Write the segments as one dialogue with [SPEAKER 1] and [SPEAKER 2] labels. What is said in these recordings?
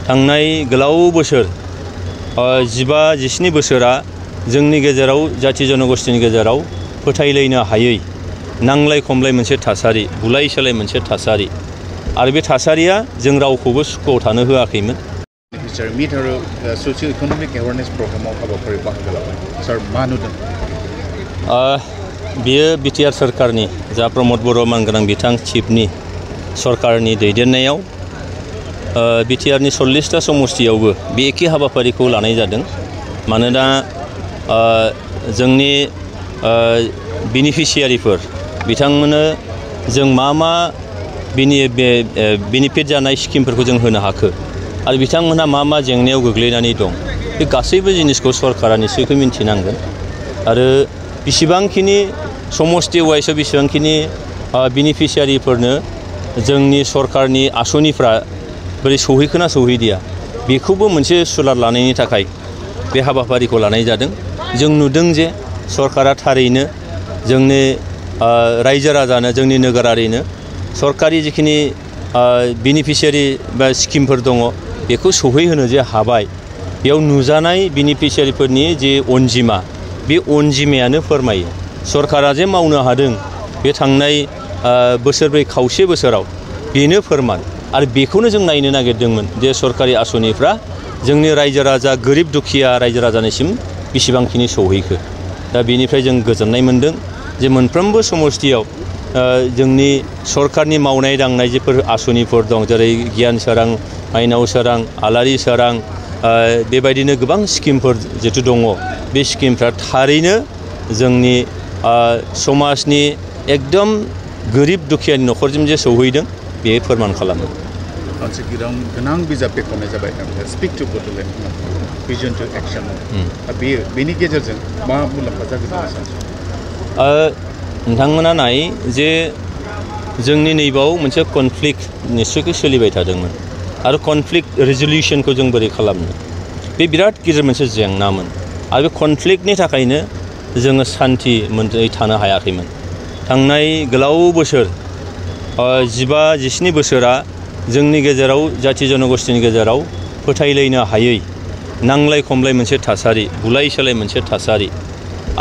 [SPEAKER 1] थांनाय गोलाव बोसोर 15-17 बोसोरा जोंनि गेजेराव जाथि जनगोष्ठीनि गेजेराव फोथायलायनो हायै नांलाय खमलाय मोनसे थासारि बुलाय सोलाय मोनसे थासारि आरो बे थासारिया जों रावखौबो सुखुआव थानो होआखैमोन।
[SPEAKER 2] ससियेल इकोनमिक एवारनेस प्रग्रामाव हाबाफारि बाहागो लाबाय सार मा नुदों?
[SPEAKER 1] बेयो बिटिआर सरकारनि जा प्रमद बर' मानगोनां बिथां चिफनि सरकारनि दैदेननायाव बिटिआरनि 40टा समष्टियावबो बे एखे हाबाफारिखौ लानाय जादों। मानोना जोंनि बेनिफिसियारिफोर बिथांमोननो जों मा बेनिफिट जानाय स्किमफोरखौ जों होनो हाखो आरो बिथांमोनहा मा जेंनायाव गोग्लैनानै दं बे गासैबो जिनिसखौ सरकारा निश्चयखौ मिन्थिनांगोन आरो बेसेबांखिनि समष्टि वाइसआव बेसेबांखिनि बेनिफिसियारिफोरनो जोंनि सरकारनि आसनिफ्रा बोरै सौहैखोना सौहैदिया बेखौबो मोनसे सुलाद लानायनि थाखाय बे हाबाफारिखौ लानाय जादों। जों नुदों जे सरकारा थारैनो जोंनि रायजो राजानो जोंनि नोगोरारिनो सरकारि जिखिनि बेनिफिसियारि बा स्किमफोर दङ बेखौ सौहैहोनो जे हाबाय बेयाव नुजानाय बेनिफिसियारिफोरनि जे अनजिमा बे अनजिमायानो फोरमायो सरकारा जे मावनो हादों बे थांनाय बोसोरब्रै खावसे बोसोराव बेनो फोरमान आरो बेखौनो जों नायनो नागिरदोंमोन जे सरकारि आसनिफ्रा जोंनि रायजो राजा गोरिब दुखिया रायजो राजानिसिम बेसेबांखिनि सौहैखो। दा बेनिफ्राय जों गोजोननाय मोनदों जे मोनफ्रोमबो समष्टियाव जोंनि सरकारनि मावनाय दांनाय जेफोर आसनिफोर दं जेरै गियान सोरां माइनाव सोरां आलारि सोरां बेबायदिनो गोबां स्किमफोर जितु दङ बे स्किमफ्रा थारैनो जोंनि समाजनि एकदम गोरिब दुखियानि न'खरसिम जे सौहैदों बे फोरमान खालामो।
[SPEAKER 2] मोनसे गोनां बिजाब बेखेवनाय जाबाय speak to Bodoland vision to action बेनि गेजेरजों मा मुलाम्फा जागोन?
[SPEAKER 1] नोंथांमोना नाय जे जोंनि नैबाव मोनसे कनफ्लिक्ट निश्चयकै सोलिबाय थादोंमोन आरो कनफ्लिक्ट रिजलिउसनखौ जों बोरै खालामनो बे बिराद गिदिर मोनसे जेंनामोन आरो बे कनफ्लिक्टनि थाखायनो जोङो सान्थि मोननै थानो हायाखैमोन। थांनाय गोलाव बोसोर 15-17 बोसोरा जोंनि गेजेराव जाथि जनगोष्ठीनि गेजेराव फोथायलायनो हायै नांलाय खमलाय मोनसे थासारि बुलाय सोलाय मोनसे थासारि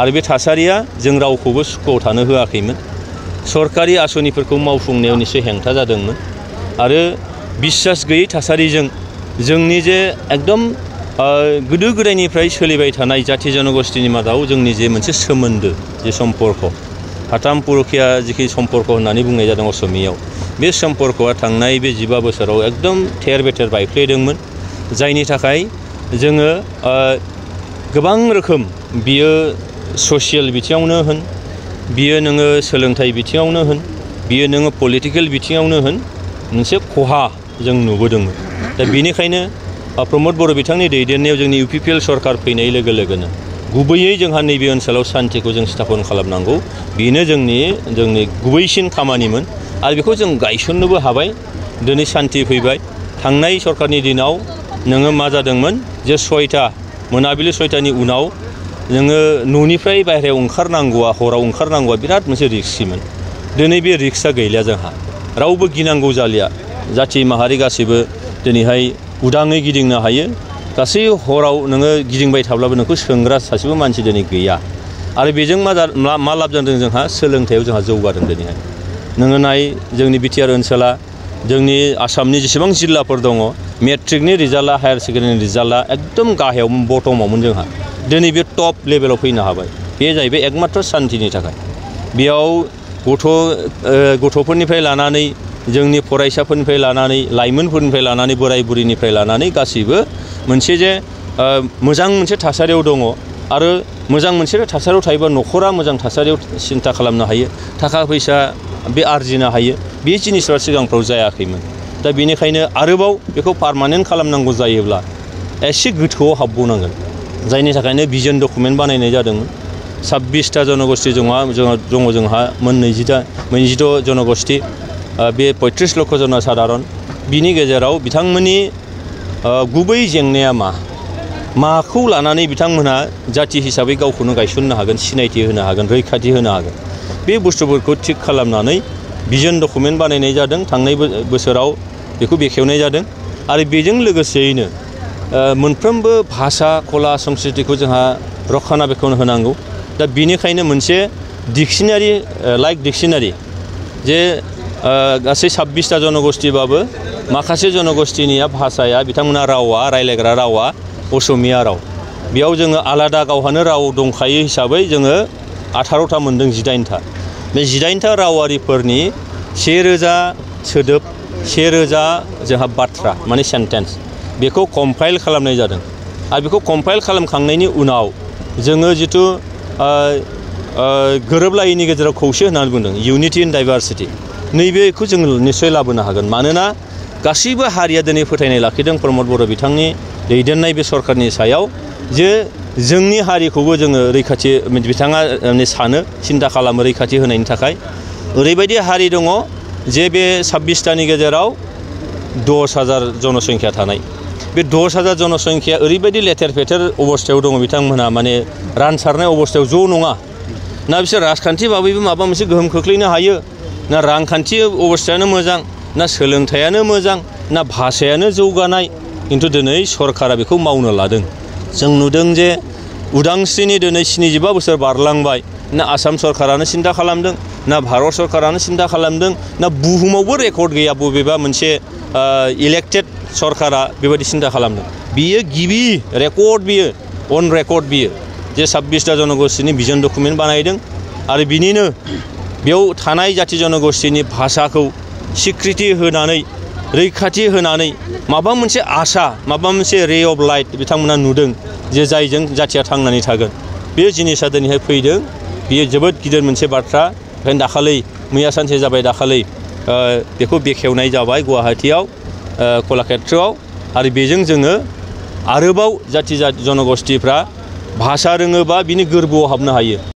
[SPEAKER 1] आरो बे थासारिया जों रावखौबो सुखुआव थानो होआखैमोन। सरकारि आसनिफोरखौ मावफुंनायाव निश्चय हेंथा जादोंमोन आरो बिश्वास गैयै थासारिजों जोंनि जे एकदम गोदो गोदायनिफ्राय सोलिबाय थानाय जाथि जनगोष्ठीनि मादाव जोंनि जे मोनसे सोमोन्दो जे सम्पर्क हाथाम पुरुखिया जिखि सम्पर्क होननानै बुंनाय जादों असमियाव बे सम्पर्कआ थांनाय बे 15 बोसोराव एकदम थेर बेथेर बायफ्लेदोंमोन जायनि थाखाय जोङो गोबां रोखोम बियो ससियेल बिथिङावनो होन बियो नोङो सोलोंथाइ बिथिङावनो होन बियो नोङो पलिटिकेल बिथिङावनो होन मोनसे खहा जों नुबोदोंमोन। दा बेनिखायनो प्रमद बर' बिथांनि दैदेननायाव जोंनि UPPL सरकार फैनाय लोगो लोगोनो गुबैयै जोंहा नैबे ओनसोलाव सान्थिखौ जों स्थापन खालामनांगौ बेनो जोंनि गुबैसिन खामानिमोन आरो बेखौ जों गायसननोबो हाबाय। दिनै सान्थि फैबाय। थांनाय सरकारनि दिनाव नोङो मा जादोंमोन जे मोनाबिलि 6टानि उनाव नोङो न'निफ्राय बाहेरायाव ओंखारनांगौआ हराव ओंखारनांगौआ बिराद मोनसे रिस्किमोन। दिनै बे रिक्सआ गैलिया जोंहा रावबो गिनांगौ जालिया जाथि माहारि गासैबो दिनैहाय उदाङै गिदिंनो हायो। गासै हराव नोङो गिदिंबाय थाब्लाबो नोंखौ सोंग्रा सासेबो मानसि दिनै गैया आरो बेजों मा लाब जादों जोंहा सोलोंथायाव जोंहा जौगादों। दिनैहाय नोङो नाय जोंनि बिटिआर ओनसोला जोंनि आसामनि जेसेबां जिल्लाफोर दङ मेट्रिकनि रिजाल्टआ हायार सेकेन्डारिनि रिजाल्टआ एकदम गाहायाव बटमावमोन जोंहा दिनै बे टप लेभेलाव फैनो हाबाय। बे जाहैबाय एकमात्र सान्थिनि थाखाय। बेयाव गथ'फोरनिफ्राय लानानै जोंनि फरायसाफोरनिफ्राय लानानै लाइमोनफोरनिफ्राय लानानै बोराय बुरिनिफ्राय लानानै गासैबो मोनसे जे मोजां मोनसे थासारियाव दङ आरो मोजां मोनसे थासारियाव थायोबा न'खरा मोजां थासारियाव सिन्ता खालामनो हायो थाखा फैसा बे आरजिनो हायो बे जिनिसफ्रा सिगांफ्राव जायाखैमोन। दा बेनिखायनो आरोबाव बेखौ पारमानेन्ट खालामनांगौ जायोब्ला एसे गोथौआव हाबबावनांगोन जायनि थाखायनो भिजन डकुमेन्ट बानायनाय जादोंमोन। 26टा जनगोष्ठी दङ जोंहा 22 जनगोष्ठी बे 35 लक्ष जनसाधारन बिनि गेजेराव बिथांमोननि गुबै जेंनाया माखौ लानानै बिथांमोनहा जाथि हिसाबै गावखौनो गायसननो हागोन सिनायथि होनो हागोन रैखाथि होनो हागोन बे बुस्थुफोरखौ थिक खालामनानै भिजन डकुमेन्ट बानायनाय जादों। थांनाय बोसोराव बेखौ बेखेवनाय जादों आरो बेजों लोगोसेयैनो मोनफ्रोमबो भाषा कला संस्कृतिखौ जोंहा रक्षानाबेक्षन होनांगौ दा बिनिखायनो मोनसे डिक्शनारि लाइक डिक्शनारि जे गासै 26टा जनगोष्ठीबाबो माखासे जनगोष्ठीनिया भाषाया बिथांमोना रावा रायलायग्रा रावा असमिया राव बेयाव जोङो आलादा गावहानो राव दंखायो हिसाबै जोङो 18टा मोनदों 18टा बे 18टा रावारिफोरनि 1000 सोदोब 1000 जोंहा बाथ्रा माने सेन्टेन्स बेखौ कम्पाइल खालामनाय जादों आरो बेखौ कम्पाइल खालामखांनायनि उनाव जोङो जिथु गोरोबलायैनि गेजेराव खौसे होननानै बुंदों इउनिटि इन डाइभारसिटि नैबेखौ जों निश्चय लाबोनो हागोन मानोना गासैबो हारिया दिनै फोथायनाय लाखिदों प्रमद बर' बिथांनि दैदेननाय बे सरकारनि सायाव जे जोंनि हारिखौबो जोङो रैखाथि बिथाङा सानो सिन्था खालामो रैखाथि होनायनि थाखाय ओरैबायदि हारि दङ जे बे 26टानि गेजेराव 10,000 जनसंख्या थानाय बे 10,000 जनसंख्या ओरैबायदि लेथेर फेथेर अबस्थायाव दङ बिथांमोनहा माने रानसारनाय अबस्थायाव ज' नङा ना बिसोर राजखान्थि बाबैबो माबा मोनसे गोहोम खोख्लैनो हायो ना रांखान्थि अबस्थायानो मोजां ना सोलोंथायानो मोजां ना भाषायानो जौगानाय खिन्थु दिनै सरकारा बेखौ मावनो लादों जों नुदों जे उदांस्रिनि दिनै 75 बोसोर बारलांबाय ना आसाम सरकारानो सिन्था खालामदों ना भारत सरकारानो सिन्था खालामदों ना बुहुमावबो रेकर्ड गैया बबेबा मोनसे इलेक्टेड सरकारा बेबायदि सिन्था खालामदों बियो गिबि रेकर्ड बियो अन रेकर्ड बियो जे 26टा जनगोष्ठीनि भिजन डकुमेन्ट बानायदों आरो बिनिनो बेयाव थानाय जाथि जनगोष्ठीनि भाषाखौ स्वीकृति होनानै रैखाथि होनानै माबा मोनसे आशा माबा मोनसे रे अफ लाइट बिथांमोना नुदों जे जायजों जाथिया थांनानै थागोन बे जिनिसा दिनैहाय फैदों बियो जोबोद गिदिर मोनसे बाथ्रा ओंखायनो दाखालि मैया सानसे जाबाय दाखालि बेखौ बेखेवनाय जाबाय गुवाहाटीयाव कलाक्षेत्रआव आरो बेजों जोङो आरोबाव जाथि जनगोष्ठीफ्रा भाषा रोङोबा बिनि गोरबोआव हाबनो हायो।